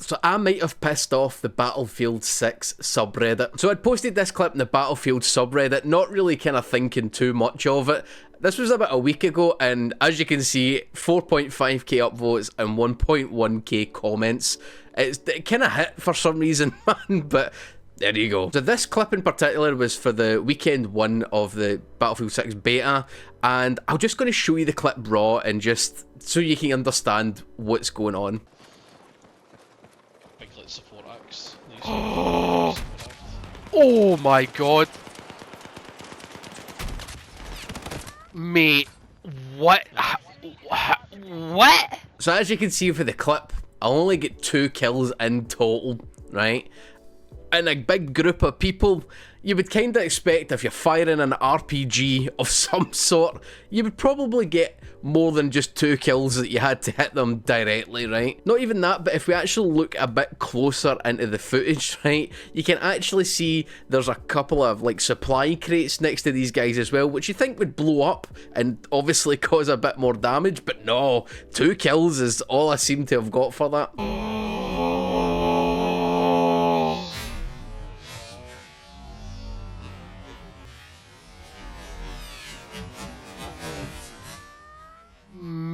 So I might have pissed off the Battlefield 6 subreddit. So I'd posted this clip in the Battlefield subreddit, not really kind of thinking too much of it. This was about a week ago, and as you can see, 4.5k upvotes and 1.1k comments. It kind of hit for some reason, man, but there you go. So this clip in particular was for the weekend 1 of the Battlefield 6 beta, and I'm just going to show you the clip raw and just so you can understand what's going on. Big like support axe. Oh my god. Mate, what? What? So as you can see for the clip, I'll only get 2 kills in total, right? In a big group of people, you would kind of expect if you're firing an RPG of some sort, you would probably get more than just 2 kills that you had to hit them directly, right? Not even that, but if we actually look a bit closer into the footage, right, you can actually see there's a couple of like supply crates next to these guys as well, which you think would blow up and obviously cause a bit more damage, but no, 2 kills is all I seem to have got for that.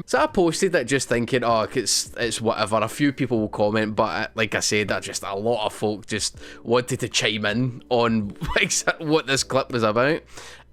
So I posted it just thinking, oh, it's whatever, a few people will comment, but like I said, just a lot of folk just wanted to chime in on what this clip was about,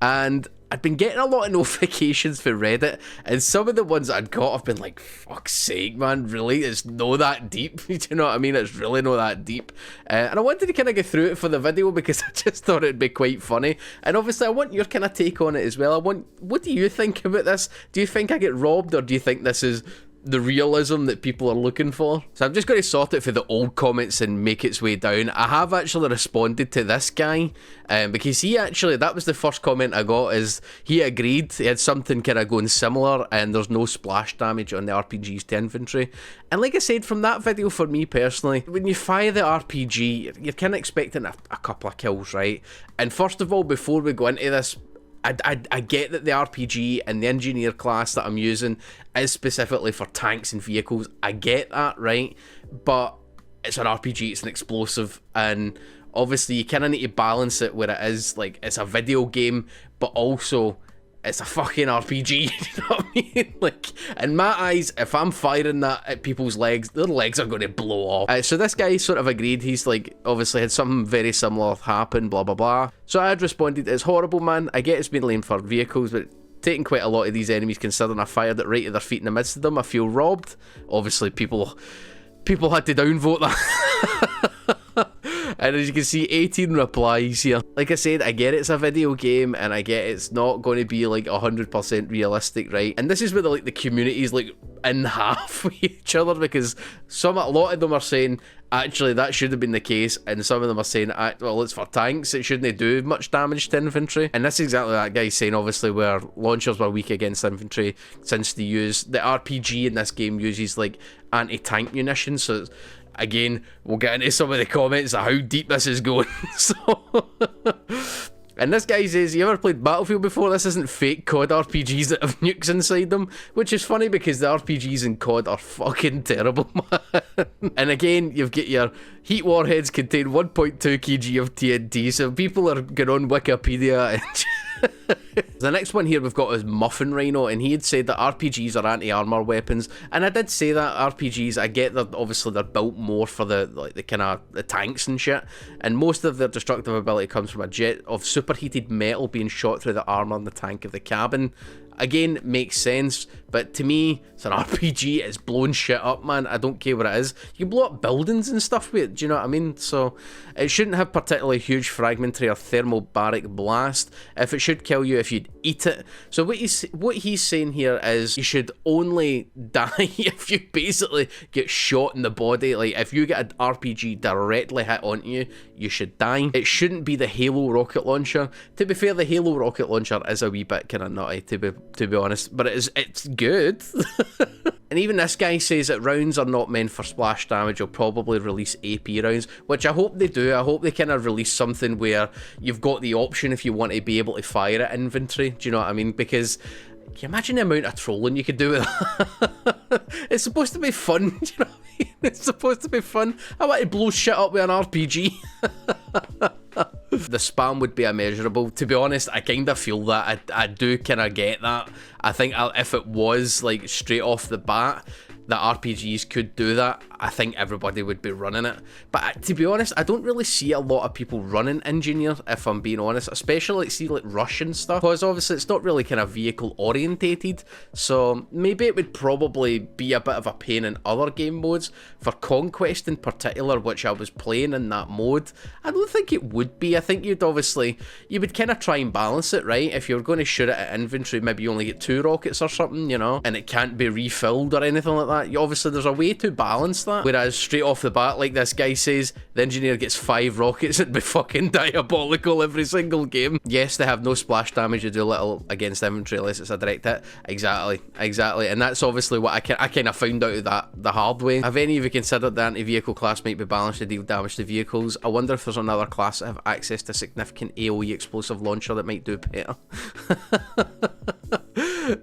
and I'd been getting a lot of notifications for Reddit, and some of the ones that I'd got have been like, fuck's sake, man, really? It's no that deep. Do you know what I mean? It's really not that deep. And I wanted to kind of get through it for the video because I just thought it'd be quite funny. And obviously I want your kind of take on it as well. What do you think about this? Do you think I get robbed, or do you think this is the realism that people are looking for? So I'm just going to sort it for the old comments and make its way down. I have actually responded to this guy because he actually, that was the first comment I got, is he agreed. He had something kind of going similar, and there's no splash damage on the RPGs to infantry. And like I said, from that video, for me personally, when you fire the RPG, you're kind of expecting a couple of kills, right? And first of all, before we go into this, I get that the RPG and the engineer class that I'm using is specifically for tanks and vehicles. I get that, right? But it's an RPG, it's an explosive, and obviously you kind of need to balance it where it is, like, it's a video game, but also it's a fucking RPG, you know what I mean? Like, in my eyes, if I'm firing that at people's legs, their legs are going to blow off. So this guy sort of agreed. He's like, obviously had something very similar happen, blah, blah, blah. So I had responded, it's horrible, man. I get it's been lame for vehicles, but taking quite a lot of these enemies, considering I fired it right at their feet in the midst of them, I feel robbed. Obviously, people had to downvote that. And as you can see, 18 replies here. Like I said, I get it's a video game, and I get it's not going to be like 100% realistic, right? And this is where the community's like in half with each other, because a lot of them are saying, actually, that should have been the case, and some of them are saying, well, it's for tanks, it shouldn't do much damage to infantry. And that's exactly that guy's saying, obviously, where launchers were weak against infantry, since they use the RPG in this game uses like anti-tank munitions. So again, we'll get into some of the comments of how deep this is going. So and this guy says, you ever played Battlefield before? This isn't fake COD RPGs that have nukes inside them. Which is funny because the RPGs in COD are fucking terrible, man. And again, you've got your heat warheads contain 1.2 kg of TNT, so people are going on Wikipedia and the next one here we've got is Muffin Rhino, and he had said that RPGs are anti-armor weapons, and I did say that RPGs, I get that obviously they're built more for the kind of the tanks and shit, and most of their destructive ability comes from a jet of superheated metal being shot through the armor in the tank of the cabin. Again, makes sense, but to me, it's an RPG, it's blowing shit up, man. I don't care what it is. You can blow up buildings and stuff with it, do you know what I mean? So, it shouldn't have particularly huge fragmentary or thermobaric blast. If it should kill you if you'd eat it. So what he's saying here is you should only die if you basically get shot in the body. Like, if you get an RPG directly hit onto you, you should die. It shouldn't be the Halo rocket launcher. To be fair, the Halo rocket launcher is a wee bit kind of nutty, to be honest, but it's good. And even this guy says that rounds are not meant for splash damage. You'll probably release AP rounds, which I hope they do. I hope they kind of release something where you've got the option if you want to be able to fire at infantry. Do you know what I mean? Because can you imagine the amount of trolling you could do with that? It's supposed to be fun, do you know what I mean? It's supposed to be fun. I want to blow shit up with an RPG. The spam would be immeasurable. To be honest, I kind of feel that. I do kind of get that. I think if it was like straight off the bat that RPGs could do that, I think everybody would be running it. But to be honest, I don't really see a lot of people running Engineer, if I'm being honest, especially like Russian stuff, because obviously it's not really kind of vehicle orientated, so maybe it would probably be a bit of a pain in other game modes. For Conquest in particular, which I was playing in that mode, I don't think it would be. I think you would kind of try and balance it, right? If you're going to shoot it at infantry, maybe you only get 2 rockets or something, you know, and it can't be refilled or anything like that. Obviously there's a way to balance that, whereas straight off the bat, like this guy says, the Engineer gets 5 rockets. It'd be fucking diabolical every single game. Yes, they have no splash damage, you do little against infantry unless it's a direct hit. Exactly, and that's obviously what I kind of found out of that the hard way. Have any of you considered the anti-vehicle class might be balanced to deal damage to vehicles? I wonder if there's another class that have access to significant AoE explosive launcher that might do better.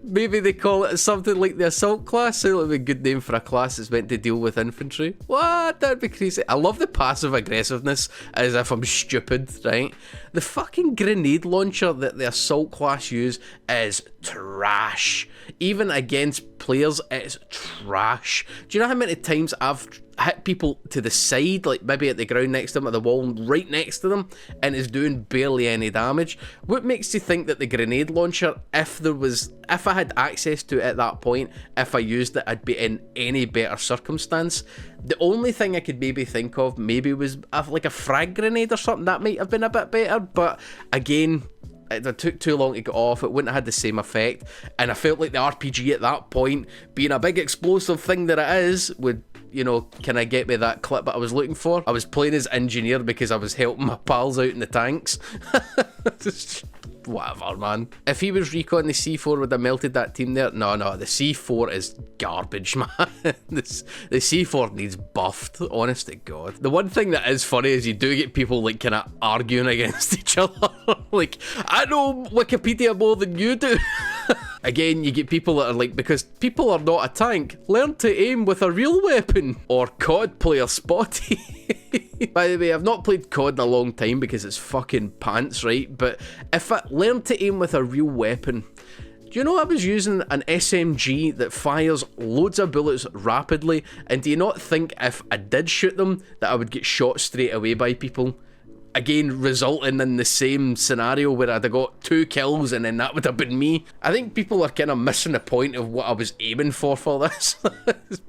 Maybe they call it something like the assault class. It would be a good name for a class that's meant to deal with infantry. What? That'd be crazy. I love the passive aggressiveness as if I'm stupid, right? The fucking grenade launcher that the assault class use is trash. Even against players, it's trash. Do you know how many times I've hit people to the side, like maybe at the ground next to them, at the wall right next to them, and is doing barely any damage? What makes you think that the grenade launcher, if I had access to it at that point, if I used it, I'd be in any better circumstance? The only thing I could maybe think of maybe was like a frag grenade or something. That might have been a bit better, but again, it took too long to get off. It wouldn't have had the same effect, and I felt like the RPG at that point, being a big explosive thing that it is, would, you know, can I get me that clip that I was looking for? I was playing as Engineer because I was helping my pals out in the tanks. Whatever, man. If he was recon the C4, would have melted that team there? No, the C4 is garbage, man. The C4 needs buffed, honest to God. The one thing that is funny is you do get people like kind of arguing against each other. Like, I know Wikipedia more than you do. Again, you get people that are like, because people are not a tank, learn to aim with a real weapon. Or COD player Spotty. By the way, I've not played COD in a long time because it's fucking pants, right? But if I learned to aim with a real weapon, do you know I was using an SMG that fires loads of bullets rapidly? And do you not think if I did shoot them that I would get shot straight away by people? Again, resulting in the same scenario where I'd have got 2 kills and then that would have been me. I think people are kind of missing the point of what I was aiming for this.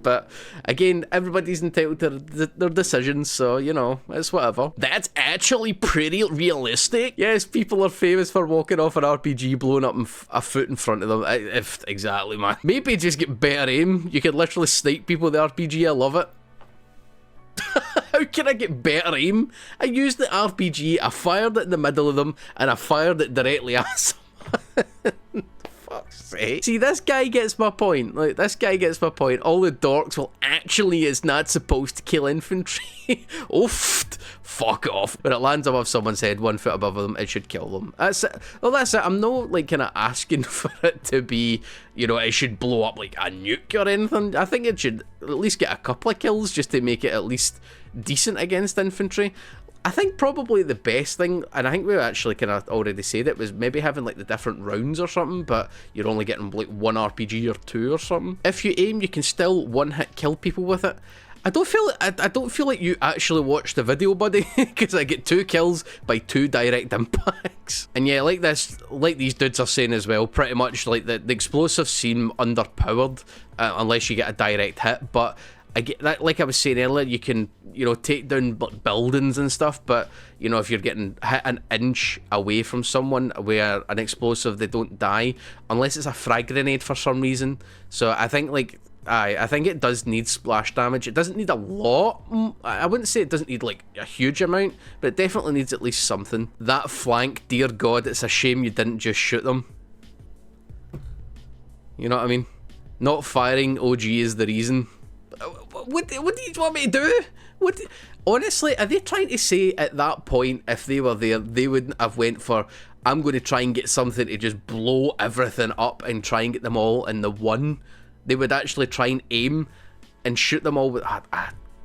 But again, everybody's entitled to their decisions, so, you know, it's whatever. That's actually pretty realistic. Yes, people are famous for walking off an RPG blowing up a foot in front of them. Exactly, man. Maybe just get better aim. You could literally snipe people with the RPG. I love it. How can I get better aim? I used the RPG, I fired it in the middle of them, and I fired it directly at someone. Fuck's sake. See, this guy gets my point. Like, this guy gets my point. All the dorks, well, actually, it's not supposed to kill infantry. Oof. Fuck off. When it lands above someone's head 1 foot above them, it should kill them. That's it. Well, that's it. I'm not, like, kind of asking for it to be, you know, it should blow up like a nuke or anything. I think it should at least get a couple of kills just to make it at least decent against infantry. I think probably the best thing, and I think we actually kind of already said it, was maybe having like the different rounds or something, but you're only getting like 1 RPG or 2 or something. If you aim, you can still one-hit kill people with it. I don't feel like you actually watched the video, buddy, because I get 2 kills by 2 direct impacts. And yeah, like these dudes are saying as well, pretty much like the explosives seem underpowered unless you get a direct hit, but I get that, like I was saying earlier, you can, you know, take down buildings and stuff, but, you know, if you're getting hit an inch away from someone where an explosive, they don't die, unless it's a frag grenade for some reason. So I think, like, I think it does need splash damage. It doesn't need a lot. I wouldn't say it doesn't need, like, a huge amount, but it definitely needs at least something. That flank, dear God, it's a shame you didn't just shoot them. You know what I mean? Not firing OG is the reason. What do you want me to do? Honestly, are they trying to say at that point, if they were there, they wouldn't have went for, I'm going to try and get something to just blow everything up and try and get them all in the one? They would actually try and aim and shoot them all with...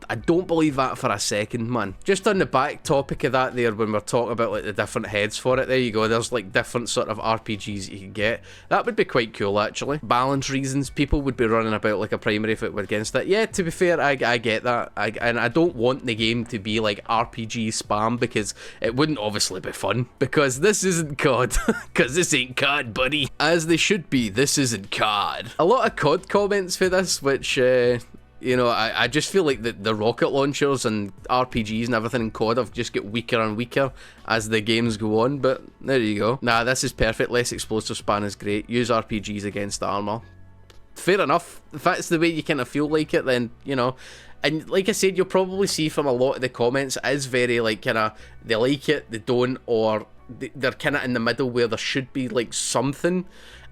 I don't believe that for a second, man. Just on the back topic of that there, when we're talking about like the different heads for it, there you go. There's like different sort of RPGs you can get. That would be quite cool, actually. Balance reasons, people would be running about like a primary if it were against it. Yeah, to be fair, I get that. And I don't want the game to be like RPG spam, because it wouldn't obviously be fun. Because this isn't COD. Because this ain't COD, buddy. As they should be, this isn't COD. A lot of COD comments for this, which... you know, I just feel like the rocket launchers and RPGs and everything in COD have just get weaker and weaker as the games go on, but there you go. Nah, this is perfect. Less explosive span is great. Use RPGs against the armor. Fair enough. If that's the way you kind of feel like it, then, you know. And like I said, you'll probably see from a lot of the comments, it is very like kind of, they like it, they don't, or they're kind of in the middle where there should be like something.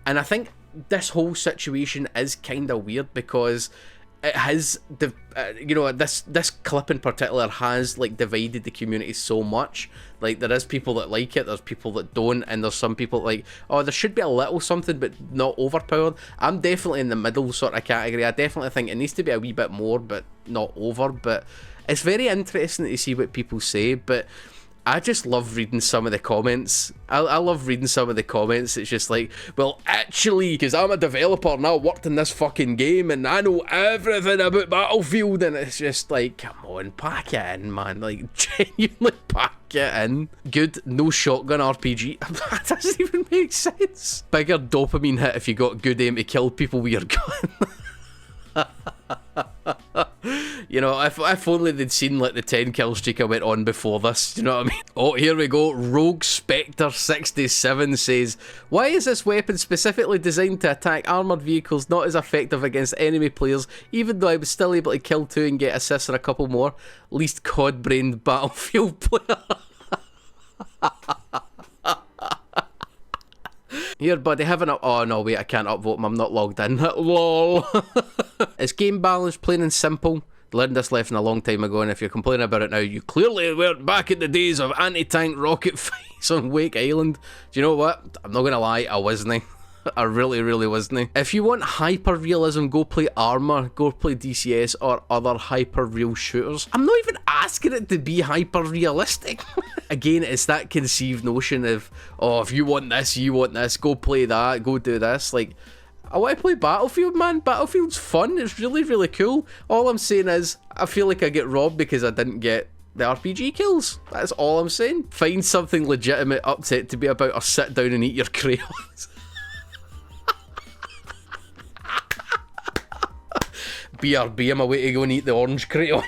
And I think this whole situation is kind of weird, because it has, you know, this clip in particular has like divided the community so much. Like, there is people that like it, there's people that don't, and there's some people like, oh, there should be a little something but not overpowered. I'm definitely in the middle sort of category. I definitely think it needs to be a wee bit more but not over. But it's very interesting to see what people say. But I just love reading some of the comments. I love reading some of the comments. It's just like, well, actually, because I'm a developer and I worked in this fucking game and I know everything about Battlefield, and it's just like, come on, pack it in, man. Like, genuinely pack it in. Good, no shotgun RPG. That doesn't even make sense. Bigger dopamine hit if you got good aim to kill people with your gun. You know, if only they'd seen like the 10 kill streak I went on before this, you know what I mean? Oh, here we go. Rogue Spectre 67 says, why is this weapon specifically designed to attack armoured vehicles, not as effective against enemy players, even though I was still able to kill 2 and get assists and a couple more? Least cod-brained Battlefield player. Here, buddy, oh no, wait, I can't upvote him, I'm not logged in. LOL. It's game balance, plain and simple. Learned this lesson a long time ago, and if you're complaining about it now, you clearly weren't back in the days of anti-tank rocket fights on Wake Island. Do you know what? I'm not gonna lie, I wasn't. I really wasn't. If you want hyper-realism, go play Armour, go play DCS or other hyper-real shooters. I'm not even asking it to be hyper-realistic. Again, it's that conceived notion of, oh, if you want this, go play that, go do this. Like, I want to play Battlefield, man. Battlefield's fun, it's really cool. All I'm saying is, I feel like I get robbed because I didn't get the RPG kills. That's all I'm saying. Find something legitimate upset to be about, or sit down and eat your crayons. BRB, I'm away to go and eat the orange crayon.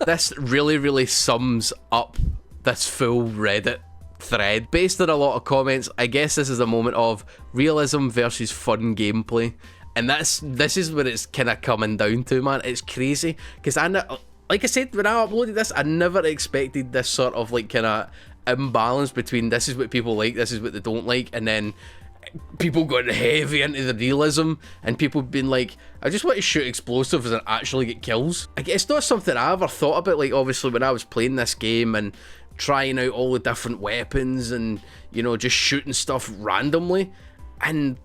This really sums up this full Reddit thread. Based on a lot of comments, I guess this is a moment of realism versus fun gameplay. And this is what it's kind of coming down to, man. It's crazy. Because like I said, when I uploaded this, I never expected this sort of like kind of imbalance between this is what people like, this is what they don't like, and then people going heavy into the realism, and people being like, I just want to shoot explosives and actually get kills. It's not something I ever thought about, like, obviously when I was playing this game and trying out all the different weapons and, you know, just shooting stuff randomly. And,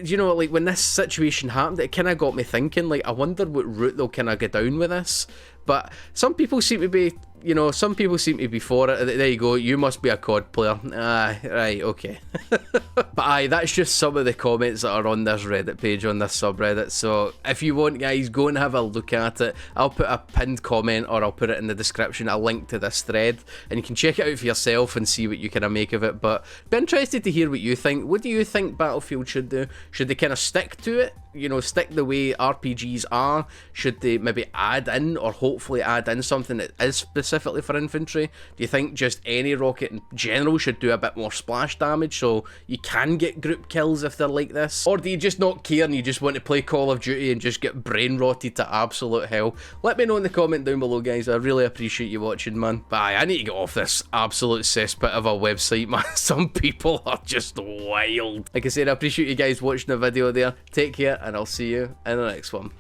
you know, like, when this situation happened, it kind of got me thinking, like, I wonder what route they'll kind of go down with this. But some people seem to be, you know, some people seem to be for it. There you go, you must be a COD player. Ah, right, okay. But aye, that's just some of the comments that are on this Reddit page, on this subreddit. So if you want, guys, go and have a look at it. I'll put a pinned comment, or I'll put it in the description, a link to this thread, and you can check it out for yourself and see what you kind of make of it. But be interested to hear what you think. What do you think Battlefield should do? Should they kind of stick to it? You know, stick the way RPGs are? Should they maybe add in, or hopefully add in, something that is specifically for infantry? Do you think just any rocket in general should do a bit more splash damage so you can get group kills if they're like this? Or do you just not care and you just want to play Call of Duty and just get brain rotted to absolute hell? Let me know in the comment down below, guys. I really appreciate you watching, man. But aye, I need to get off this absolute cesspit of a website, man. Some people are just wild. Like I said, I appreciate you guys watching the video there. Take care, and I'll see you in the next one.